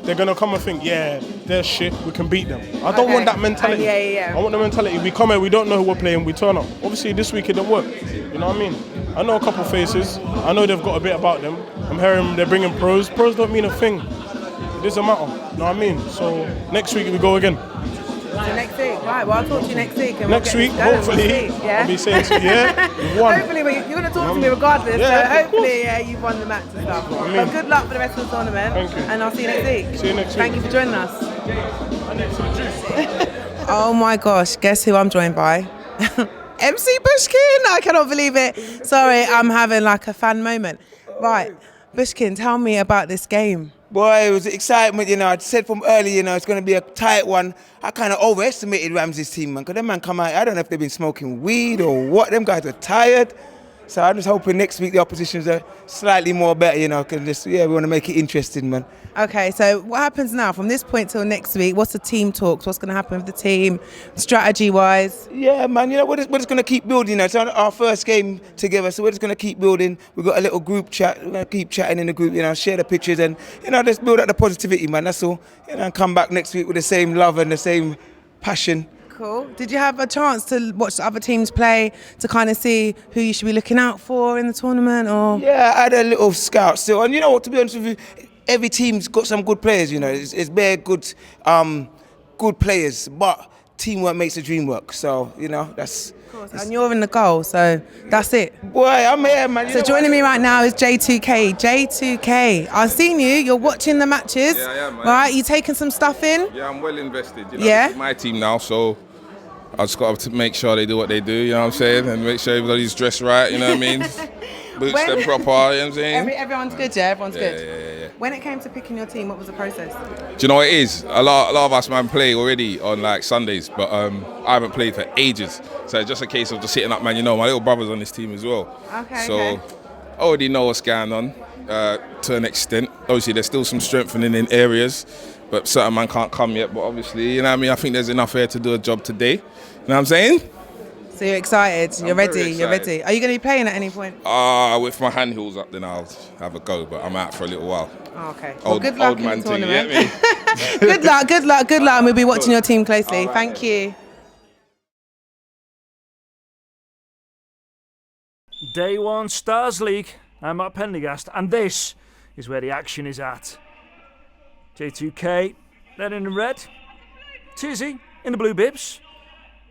they're going to come and think, yeah, they're shit, we can beat them. I don't want that mentality. Yeah. I want the mentality, we come here, we don't know who we're playing, we turn up. Obviously, this week it didn't work. You know what I mean? I know a couple faces. I know they've got a bit about them. I'm hearing they're bringing pros. Pros don't mean a thing. It doesn't matter. You know what I mean? So next week we go again. So next week, right? Well, I'll talk to you next week. And Next week, hopefully, I'll be saying to you, yeah, we've won. Hopefully, you're going to talk to me regardless. Yeah, so hopefully, you've won the match and stuff. But good luck for the rest of the tournament. Thank you. And I'll see you next week. See you next week. Thank you for joining us. Oh my gosh, guess who I'm joined by? MC Bushkin! I cannot believe it. Sorry, I'm having like a fan moment. Right, Bushkin, tell me about this game. Boy, it was excitement, you know. I said from early, you know, it's going to be a tight one. I kind of overestimated Ramsey's team, man, because them man come out, I don't know if they've been smoking weed or what. Them guys are tired. So I'm just hoping next week the oppositions are slightly more better, you know, because we want to make it interesting, man. Okay, so what happens now from this point till next week? What's the team talks? What's going to happen with the team, strategy-wise? Yeah, man, you know, we're just going to keep building. You know, it's our first game together, so we're just going to keep building. We've got a little group chat. We're going to keep chatting in the group, you know, share the pictures and, you know, just build up the positivity, man. That's all. You know, and come back next week with the same love and the same passion. Cool. Did you have a chance to watch the other teams play to kind of see who you should be looking out for in the tournament? Or Yeah, I had a little scout still. And you know what, to be honest with you, every team's got some good players, you know. It's very good players, but teamwork makes the dream work. So, you know, that's... Of course, and you're in the goal, so that's it. Boy, I'm here, man. So joining me right now is J2K. J2K, I've seen you. You're watching the matches. Yeah, I am, man. Right, you taking some stuff in? Yeah, I'm well invested. You know, Yeah? This is my team now, so I just got to make sure they do what they do, you know what I'm saying? And make sure everybody's dressed right, you know what I mean? Boots them proper, you know what I'm saying? Everyone's good, yeah? Everyone's good. Yeah. When it came to picking your team, what was the process? Do you know what it is? A lot of us, man, play already on like Sundays, but I haven't played for ages. So it's just a case of just hitting up, man. You know, my little brother's on this team as well. Okay. So I already know what's going on to an extent. Obviously, there's still some strengthening in areas, but certain man can't come yet. But obviously, you know what I mean? I think there's enough here to do a job today. You know what I'm saying? So you're excited, you're ready, very you're ready. Are you going to be playing at any point? With my hand heels up, then I'll have a go, but I'm out for a little while. Oh, okay. Well, good luck old in the man thing, you tournament. get me? Good luck, and we'll be watching your team closely. Right, Thank you. Day 1 Starz League. I'm Matt Pendergast, and this is where the action is at. J2K, they're in the red. Tizzy in the blue bibs.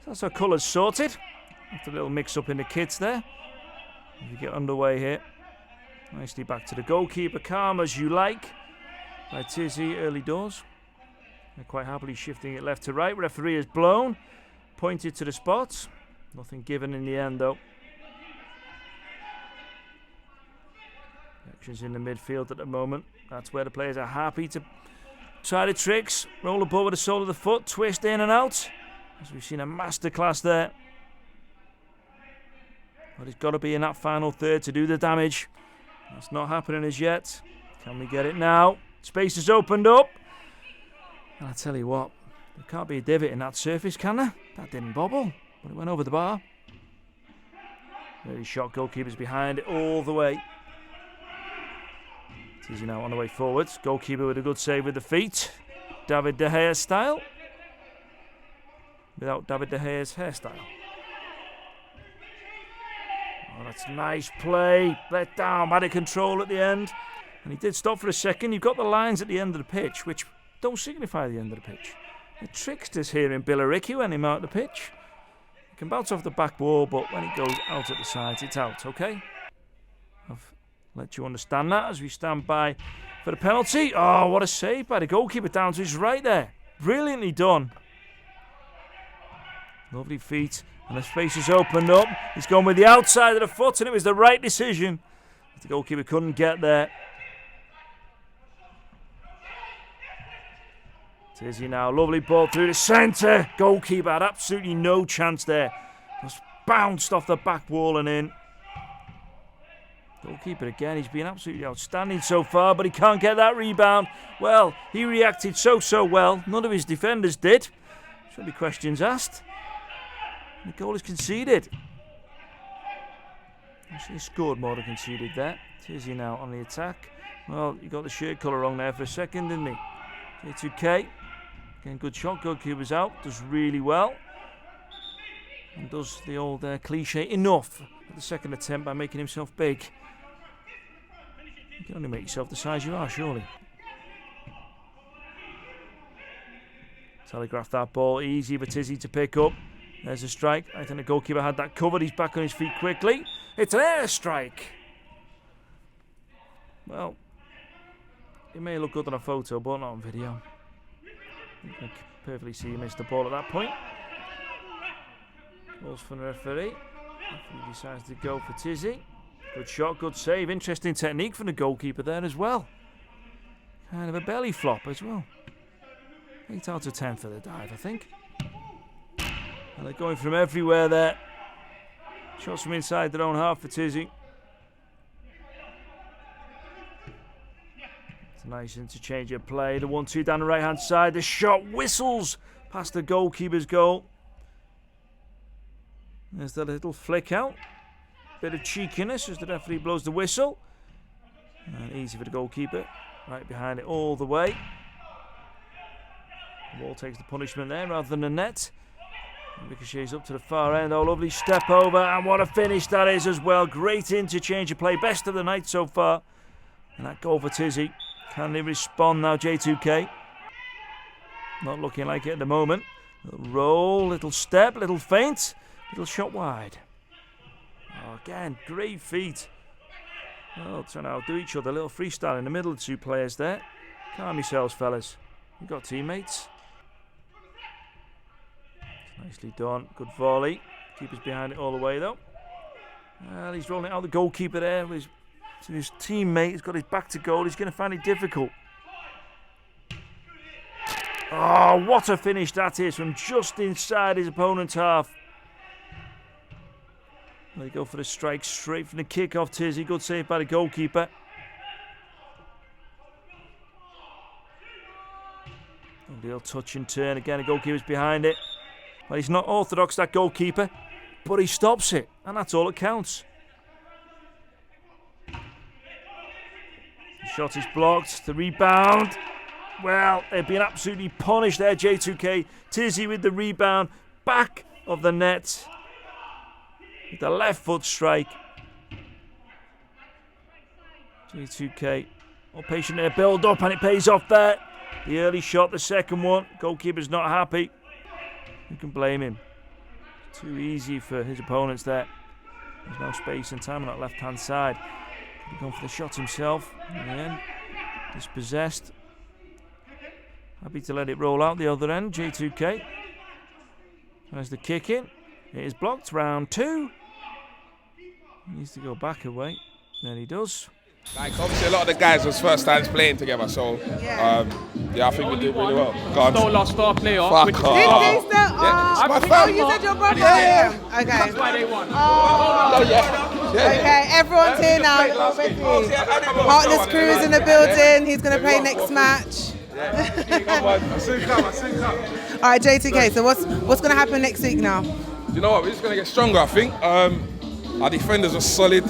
That's our colours sorted. After a little mix up in the kits there. We get underway here. Nicely back to the goalkeeper, calm as you like. By Tizzy early doors. They're quite happily shifting it left to right. Referee is blown. Pointed to the spot. Nothing given in the end though. Action's in the midfield at the moment. That's where the players are happy to try the tricks. Roll the ball with the sole of the foot. Twist in and out. As we've seen a masterclass there. But it's got to be in that final third to do the damage. That's not happening as yet. Can we get it now? Space has opened up. And I tell you what, there can't be a divot in that surface, can there? That didn't bobble, but it went over the bar. Very shot, goalkeeper's behind it all the way. Tizzy now on the way forwards. Goalkeeper with a good save with the feet. David De Gea style. Without David De Gea's hairstyle. Oh, that's nice play. Let down, bad control at the end. And he did stop for a second. You've got the lines at the end of the pitch, which don't signify the end of the pitch. The trickster's here in Billericay when him out the pitch. He can bounce off the back wall, but when it goes out at the sides, it's out, okay? I've let you understand that as we stand by for the penalty. Oh, what a save by the goalkeeper down to his right there. Brilliantly done. Lovely feet, and the space is opened up. He's gone with the outside of the foot, and it was the right decision. The goalkeeper couldn't get there. Tizzy now, lovely ball through the centre. Goalkeeper had absolutely no chance there. Just bounced off the back wall and in. Goalkeeper again, he's been absolutely outstanding so far, but he can't get that rebound. Well, he reacted so well. None of his defenders did. Shouldn't be questions asked. The goal is conceded. Actually scored more than conceded there. Tizzy now on the attack. Well, he got the shirt colour wrong there for a second, didn't he? J2K. Again, good shot. Goalkeeper's out. Does really well. And does the old cliche enough at the second attempt by making himself big. You can only make yourself the size you are, surely. Telegraph that ball. Easy for Tizzy to pick up. There's a strike. I think the goalkeeper had that covered. He's back on his feet quickly. It's an air strike. Well, it may look good on a photo, but not on video. You can perfectly see he missed the ball at that point. Balls from the referee. Referee decides to go for Tizzy. Good shot, good save. Interesting technique from the goalkeeper there as well. Kind of a belly flop as well. 8 out of 10 for the dive, I think. And they're going from everywhere there. Shots from inside their own half for Tizzy. It's a nice interchange of play. The 1-2 down the right-hand side. The shot whistles past the goalkeeper's goal. There's the little flick out. Bit of cheekiness as the referee blows the whistle. And easy for the goalkeeper. Right behind it all the way. The ball takes the punishment there rather than the net. Ricochets up to the far end. Oh, lovely step over, and what a finish that is as well. Great interchange of play, best of the night so far. And that goal for Tizzy. Can they respond now, J2K? Not looking like it at the moment. Little roll, little step, little feint, little shot wide. Oh, again, great feet. Well, trying to outdo each other. Little freestyle in the middle of the two players there. Calm yourselves, fellas. You've got teammates. Nicely done. Good volley. Keeper's behind it all the way, though. Well, he's rolling it out the goalkeeper there. His teammate has got his back to goal. He's going to find it difficult. Oh, what a finish that is from just inside his opponent's half. They go for the strike straight from the kick-off. Tizzy. Good save by the goalkeeper. Little touch and turn. Again, the goalkeeper's behind it. Well, he's not orthodox, that goalkeeper, but he stops it, and that's all that counts. The shot is blocked. The rebound. Well, they've been absolutely punished there, J2K. Tizzy with the rebound. Back of the net. With the left foot strike. J2K. All patient there. Build up, and it pays off there. The early shot, the second one. Goalkeeper's not happy. You can blame him. Too easy for his opponents there. There's no space and time on that left-hand side. Could have gone for the shot himself. In the end, dispossessed. Happy to let it roll out the other end. J2K. There's the kick in. It is blocked. Round 2. He needs to go back away. There he does. Like, obviously, a lot of the guys was first times playing together, so I think we did really well. Stole our star player. Fuck Did off. they still? Oh, you said your brother? Yeah. Okay. That's why they won. Oh. Okay, everyone's here now. Heartless crew is in the building. He's going to play next match. I soon come. All right, J2K, so what's going to happen next week now? You know what, we're just going to get stronger, I think. Our defenders are solid.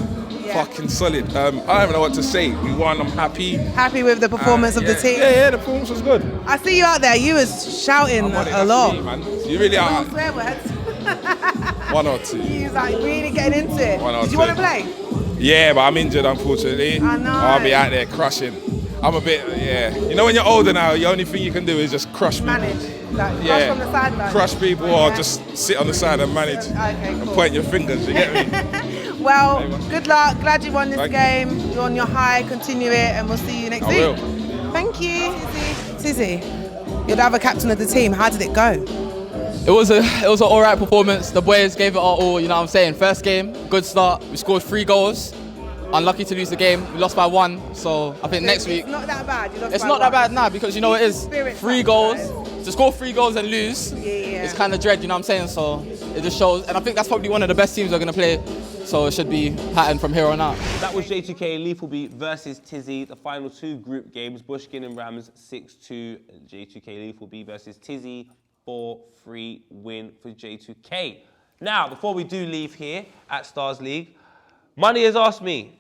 Fucking solid. I don't even know what to say. We won. I'm happy. Happy with the performance of the team? Yeah, the performance was good. I see you out there. You was shouting a lot. Me, man. You really are. Swear words. 1 or 2. You was like really getting into it. 1 or 2. Did you want to play? Yeah, but I'm injured, unfortunately. I know. I'll be out there crushing. I'm a bit, You know when you're older now, the only thing you can do is just crush people. Manage. Like crush from the sideline. Crush people or just sit on the side and manage. Okay, cool. And point your fingers, you get me? Well, good luck. Glad you won this game. You're on your high. Continue it, and we'll see you next week. I will. Thank you. Tizzy, you're the other captain of the team. How did it go? It was an alright performance. The boys gave it our all, you know what I'm saying? First game, good start. We scored 3 goals. Unlucky to lose the game. We lost by 1. So I think next week. It's not that bad. You lost It's by not that 1. bad now because you know it is 3 goals. To score 3 goals and lose, it's kind of dread, you know what I'm saying? So it just shows, and I think that's probably one of the best teams we're going to play. So it should be pattern from here on out. That was J2K Lethal Beat versus Tizzy. The final 2 group games, Bushkin and Ramz 6-2. J2K Lethal Beat versus Tizzy 4-3 win for J2K. Now, before we do leave here at Starz League, Money has asked me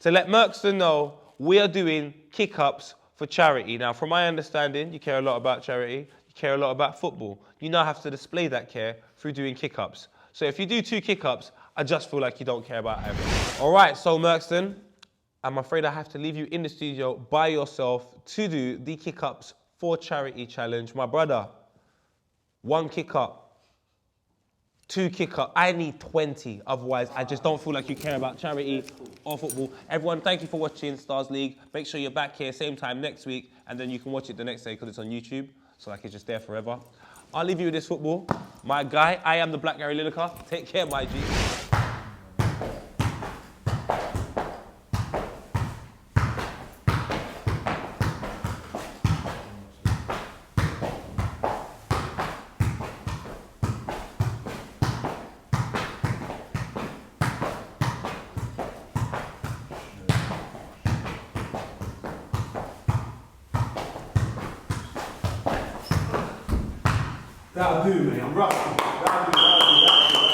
to let MERCSTON know we are doing kick-ups for charity. Now, from my understanding, you care a lot about charity, you care a lot about football. You now have to display that care through doing kick-ups. So if you do 2 kick-ups, I just feel like you don't care about everything. All right, so MERCSTON, I'm afraid I have to leave you in the studio by yourself to do the kick-ups for charity challenge. My brother, 1 kick-up. 2 kick-up. I need 20. Otherwise, I just don't feel like you care about charity or football. Everyone, thank you for watching Starz League. Make sure you're back here same time next week, and then you can watch it the next day because it's on YouTube. So like it's just there forever. I'll leave you with this football. My guy, I am the Black Gary Lineker. Take care, my G. That'll do, mate. I'm rough. That'll do.